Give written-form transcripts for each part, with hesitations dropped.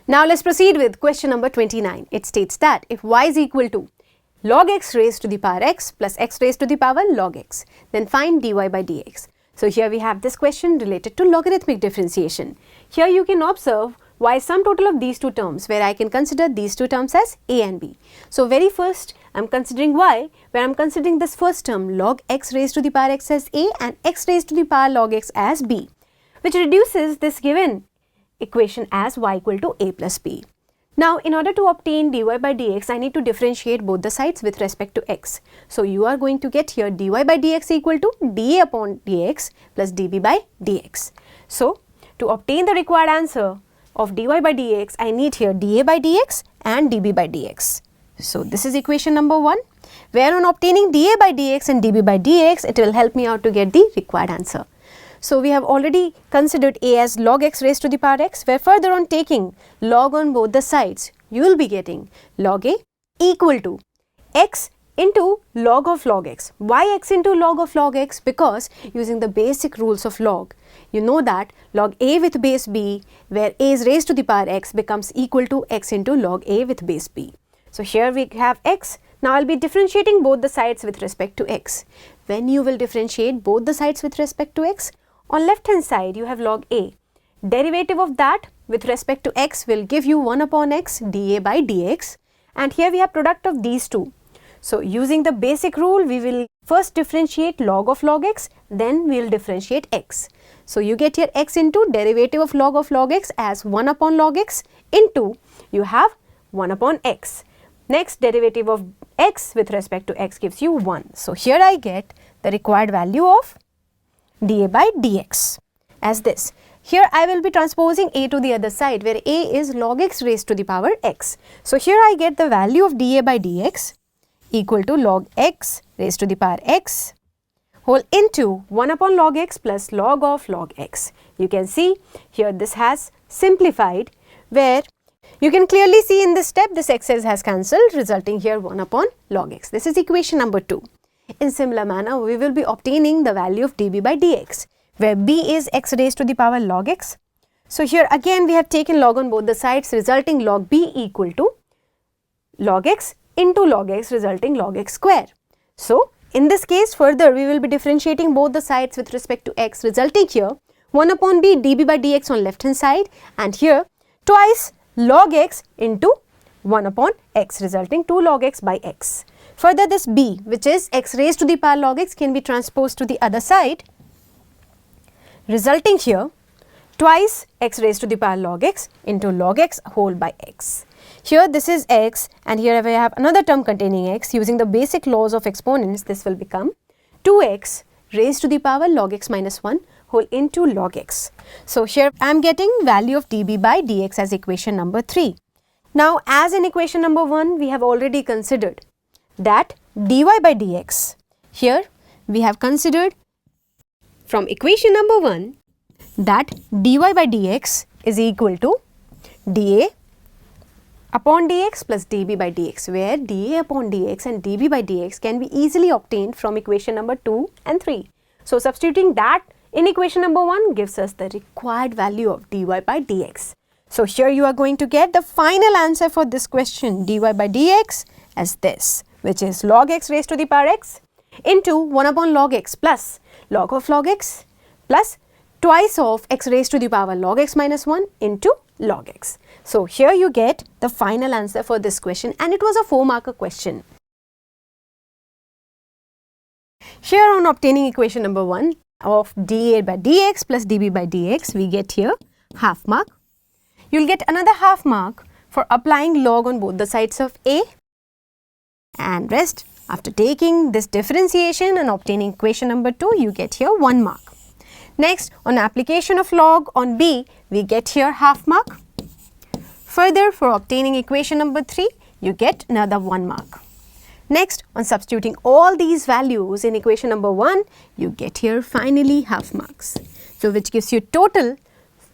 Now let's proceed with question number 29. It states that if y is equal to log x raised to the power x plus x raised to the power log x, then find dy by dx. So here we have this question related to logarithmic differentiation. Here you can observe y is sum total of these two terms, where I can consider these two terms as a and b. So very first I am considering y, where I am considering this first term log x raised to the power x as a and x raised to the power log x as b, which reduces this given equation as y equal to a plus b. Now in order to obtain dy by dx, I need to differentiate both the sides with respect to x. So you are going to get here dy by dx equal to dA upon dx plus dB by dx. So to obtain the required answer of dy by dx, I need here dA by dx and dB by dx. So this is equation number 1, where on obtaining dA by dx and dB by dx, it will help me out to get the required answer. So we have already considered a as log x raised to the power x, where further on taking log on both the sides, you will be getting log a equal to x into log of log x. Why x into log of log x? Because using the basic rules of log, you know that log a with base b, where a is raised to the power x, becomes equal to x into log a with base b. So here we have x. Now I will be differentiating both the sides with respect to x. When you will differentiate both the sides with respect to x, on left hand side you have log a. Derivative of that with respect to x will give you 1 upon x dA by dx, and here we have product of these two. So using the basic rule, we will first differentiate log of log x, then we will differentiate x. So you get here x into derivative of log x as 1 upon log x into you have 1 upon x. Next derivative of x with respect to x gives you 1. So here I get the required value of dA by dx as this. Here I will be transposing a to the other side, where a is log x raised to the power x. So here I get the value of dA by dx equal to log x raised to the power x whole into 1 upon log x plus log of log x. You can see here this has simplified, where you can clearly see in this step this x has cancelled, resulting here 1 upon log x. This is equation number 2. In similar manner, we will be obtaining the value of dB by dx, where b is x raised to the power log x. So here again we have taken log on both the sides, resulting log b equal to log x into log x, resulting log x square. So in this case further we will be differentiating both the sides with respect to x, resulting here 1 upon b dB by dx on left hand side, and here twice log x into 1 upon x, resulting 2 log x by x. Further this b, which is x raised to the power log x, can be transposed to the other side, resulting here twice x raised to the power log x into log x whole by x. Here this is x, and here we have another term containing x. Using the basic laws of exponents, this will become 2x raised to the power log x minus 1 whole into log x. So here I am getting value of dB by dx as equation number 3. Now as in equation number 1, we have already considered that dy by dx, here we have considered from equation number 1 that dy by dx is equal to dA upon dx plus dB by dx, where dA upon dx and dB by dx can be easily obtained from equation number 2 and 3. So substituting that in equation number 1 gives us the required value of dy by dx. So here you are going to get the final answer for this question, dy by dx, as this, which is log x raised to the power x into 1 upon log x plus log of log x plus twice of x raised to the power log x minus 1 into log x. So here you get the final answer for this question, and it was a 4-marker question. Here on obtaining equation number 1 of dA by dx plus dB by dx, we get here half mark. You will get another half mark for applying log on both the sides of a, and rest after taking this differentiation and obtaining equation number 2, you get here 1 mark. Next, on application of log on b, we get here half mark. Further, for obtaining equation number 3, you get another 1 mark. Next, on substituting all these values in equation number 1, you get here finally half marks. So which gives you total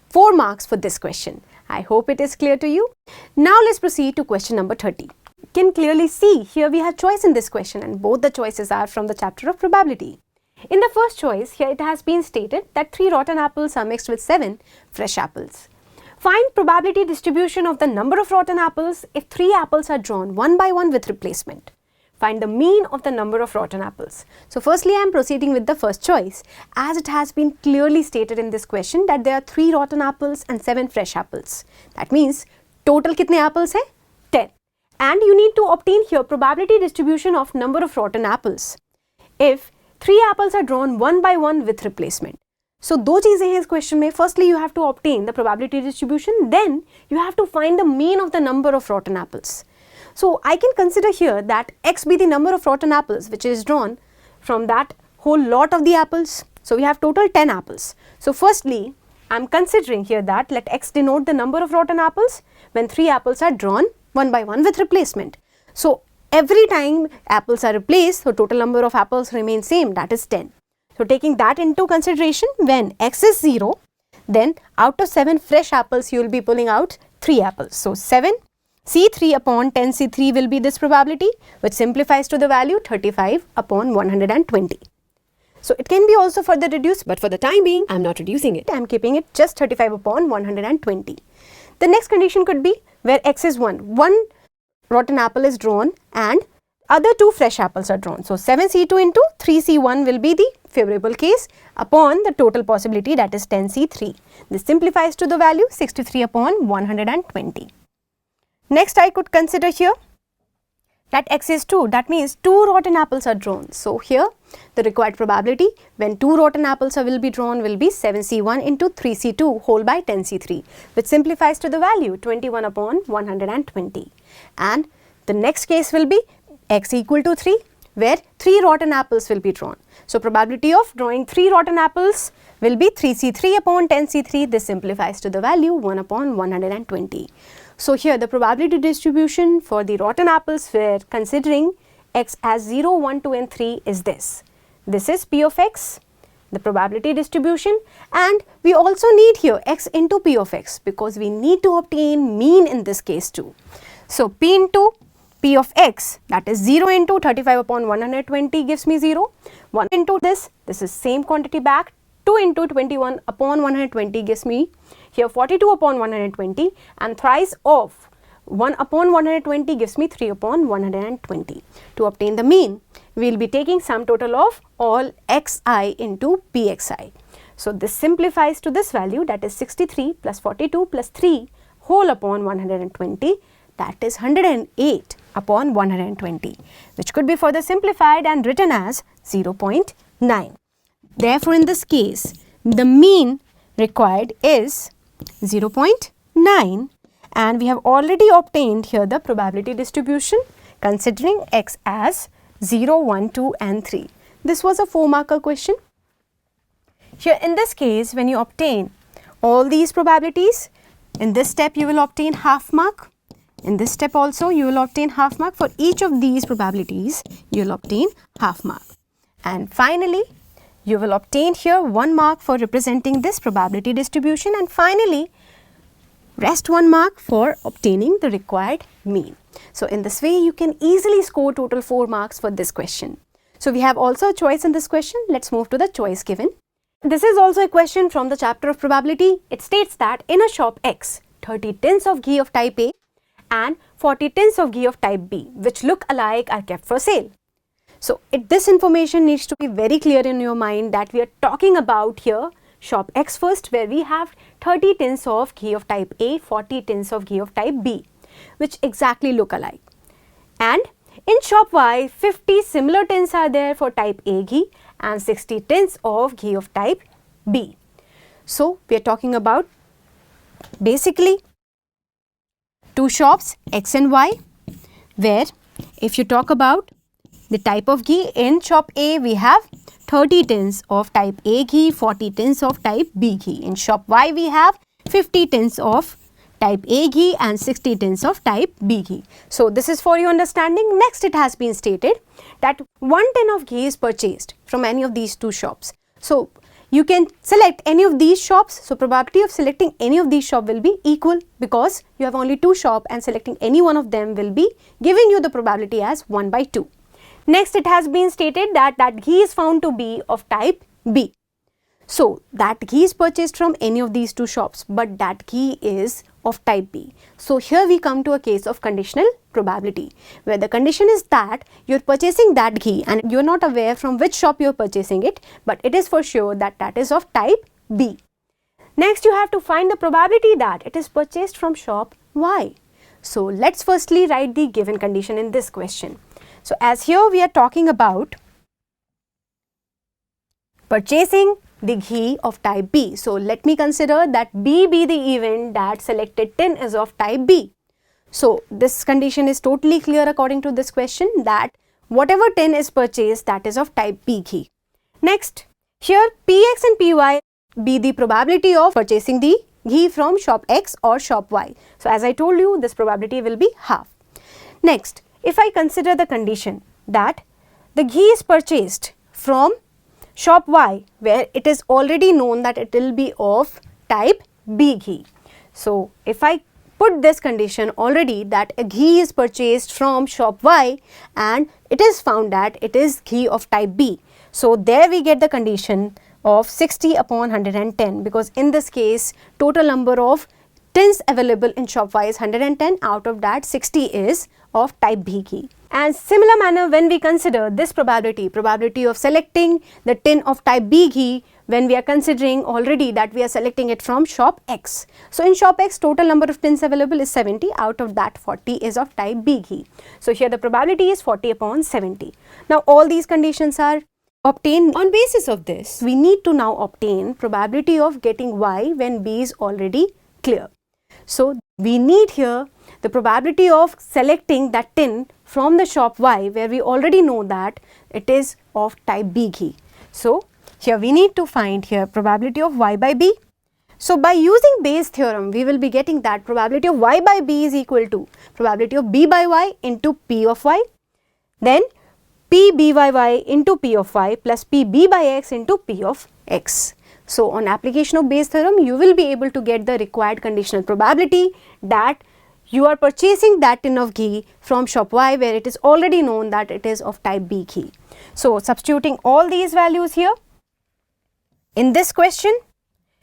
4 marks for this question. I hope it is clear to you. Now let's proceed to question number 30. You can clearly see here we have choice in this question, and both the choices are from the chapter of probability. In the first choice, here it has been stated that 3 rotten apples are mixed with 7 fresh apples. Find probability distribution of the number of rotten apples if 3 apples are drawn one by one with replacement. Find the mean of the number of rotten apples. So firstly, I am proceeding with the first choice, as it has been clearly stated in this question that there are 3 rotten apples and 7 fresh apples. That means total kitne apples hai? 10. And you need to obtain here probability distribution of number of rotten apples if 3 apples are drawn one by one with replacement. So दो चीजें हैं इस question में. Firstly, you have to obtain the probability distribution. Then you have to find the mean of the number of rotten apples. So I can consider here that x be the number of rotten apples which is drawn from that whole lot of the apples. So we have total 10 apples. So firstly, I am considering here that let x denote the number of rotten apples when 3 apples are drawn one by one with replacement. So every time apples are replaced, the total number of apples remains same, that is 10. So taking that into consideration, when x is 0, then out of 7 fresh apples you will be pulling out 3 apples. So 7 C3 upon 10 C3 will be this probability, which simplifies to the value 35 upon 120. So it can be also further reduced, but for the time being I am not reducing it, I am keeping it just 35 upon 120. The next condition could be where x is 1. One rotten apple is drawn and other 2 fresh apples are drawn. So 7C2 into 3C1 will be the favorable case upon the total possibility, that is 10C3. This simplifies to the value 63 upon 120. Next I could consider here that x is 2, that means 2 rotten apples are drawn. So here the required probability when 2 rotten apples will be drawn will be 7C1 into 3C2 whole by 10C3, which simplifies to the value 21 upon 120. And the next case will be x equal to 3, where 3 rotten apples will be drawn. So probability of drawing 3 rotten apples will be 3C3 upon 10C3. This simplifies to the value 1 upon 120. So here the probability distribution for the rotten apples where considering x as 0, 1, 2 and 3 is this. This is P of x, the probability distribution, and we also need here x into P of x because we need to obtain mean in this case too. So P into P of x, that is 0 into 35 upon 120 gives me 0. 1 into this is same quantity back. 2 into 21 upon 120 gives me here 42 upon 120, and thrice of 1 upon 120 gives me 3 upon 120. To obtain the mean, we will be taking sum total of all xi into pxi. So this simplifies to this value, that is 63 plus 42 plus 3 whole upon 120, that is 108 upon 120, which could be further simplified and written as 0.9. Therefore, in this case, the mean required is 0.9, and we have already obtained here the probability distribution considering x as 0, 1, 2 and 3. This was a 4-marker question. Here in this case, when you obtain all these probabilities, in this step you will obtain half mark. In this step also you will obtain half mark. For each of these probabilities you will obtain half mark. And finally you will obtain here 1 mark for representing this probability distribution, and finally rest 1 mark for obtaining the required mean. So in this way you can easily score total 4 marks for this question. So we have also a choice in this question. Let's move to the choice given. This is also a question from the chapter of probability. It states that in a shop X, 30 tins of ghee of type A and 40 tins of ghee of type B, which look alike, are kept for sale. So this information needs to be very clear in your mind that we are talking about here shop X first, where we have 30 tins of ghee of type A, 40 tins of ghee of type B, which exactly look alike. And in shop Y, 50 similar tins are there for type A ghee and 60 tins of ghee of type B. So we are talking about basically 2 shops X and Y, where if you talk about the type of ghee, in shop A we have 30 tins of type A ghee, 40 tins of type B ghee. In shop Y we have 50 tins of type A ghee and 60 tins of type B ghee. So this is for your understanding. Next, it has been stated that 1 tin of ghee is purchased from any of these 2 shops. So you can select any of these shops. So probability of selecting any of these shops will be equal because you have only 2 shops, and selecting any one of them will be giving you the probability as 1 by 2. Next, it has been stated that ghee is found to be of type B. So that ghee is purchased from any of these two shops, but that ghee is of type B. So here we come to a case of conditional probability, where the condition is that you're purchasing that ghee and you're not aware from which shop you're purchasing it, but it is for sure that that is of type B. Next, you have to find the probability that it is purchased from shop Y. So let's firstly write the given condition in this question. So as here we are talking about purchasing the ghee of type B. So let me consider that B be the event that selected tin is of type B. So this condition is totally clear according to this question, that whatever tin is purchased, that is of type B ghee. Next, here Px and Py be the probability of purchasing the ghee from shop X or shop Y. So as I told you, this probability will be half. Next, if I consider the condition that the ghee is purchased from shop Y, where it is already known that it will be of type B ghee. So if I put this condition already, that a ghee is purchased from shop Y and it is found that it is ghee of type B. So there we get the condition of 60 upon 110, because in this case total number of tins available in shop Y is 110, out of that 60 is of type B ghee. And similar manner, when we consider this probability of selecting the tin of type B ghee, when we are considering already that we are selecting it from shop X. So in shop X, total number of tins available is 70, out of that 40 is of type B ghee. So here the probability is 40 upon 70. Now all these conditions are obtained. On basis of this, we need to now obtain probability of getting Y when B is already clear. So we need here the probability of selecting that tin from the shop Y, where we already know that it is of type B ghee. So here we need to find here probability of Y by B. So by using Bayes' theorem, we will be getting that probability of Y by B is equal to probability of B by Y into P of Y, then P B by Y into P of Y plus P B by X into P of X. So on application of Bayes' theorem, you will be able to get the required conditional probability that you are purchasing that tin of ghee from shop Y, where it is already known that it is of type B ghee. So substituting all these values here in this question,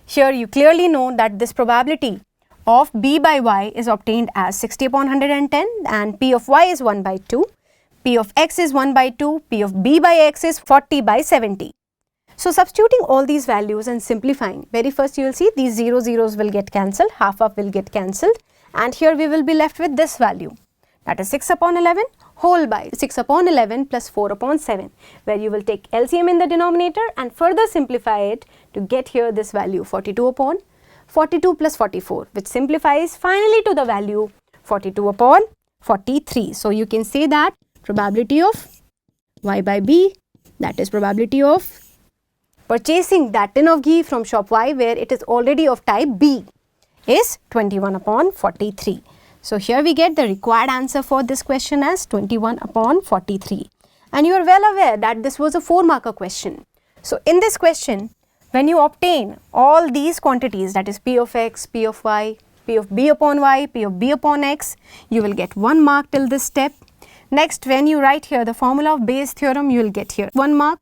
here you clearly know that this probability of B by Y is obtained as 60 upon 110, and P of Y is 1 by 2, P of X is 1 by 2, P of B by X is 40 by 70. So substituting all these values and simplifying, very first you will see these 0 zeros will get cancelled, half will get cancelled, and here we will be left with this value, that is 6 upon 11 whole by 6 upon 11 plus 4 upon 7, where you will take LCM in the denominator and further simplify it to get here this value 42 upon 42 plus 44, which simplifies finally to the value 42 upon 43. So you can say that probability of Y by B, that is probability of purchasing that tin of ghee from shop Y, where it is already of type B, is 21 upon 43. So here we get the required answer for this question as 21 upon 43. And you are well aware that this was a 4-marker question. So in this question, when you obtain all these quantities, that is P of X, P of Y, P of B upon Y, P of B upon X, you will get 1 mark till this step. Next, when you write here the formula of Bayes' theorem, you will get here 1 mark.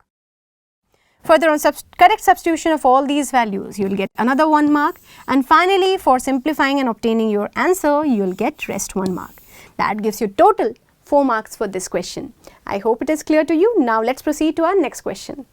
Further, on correct substitution of all these values, you will get another 1 mark. And finally, for simplifying and obtaining your answer, you will get rest 1 mark. That gives you total 4 marks for this question. I hope it is clear to you. Now let's proceed to our next question.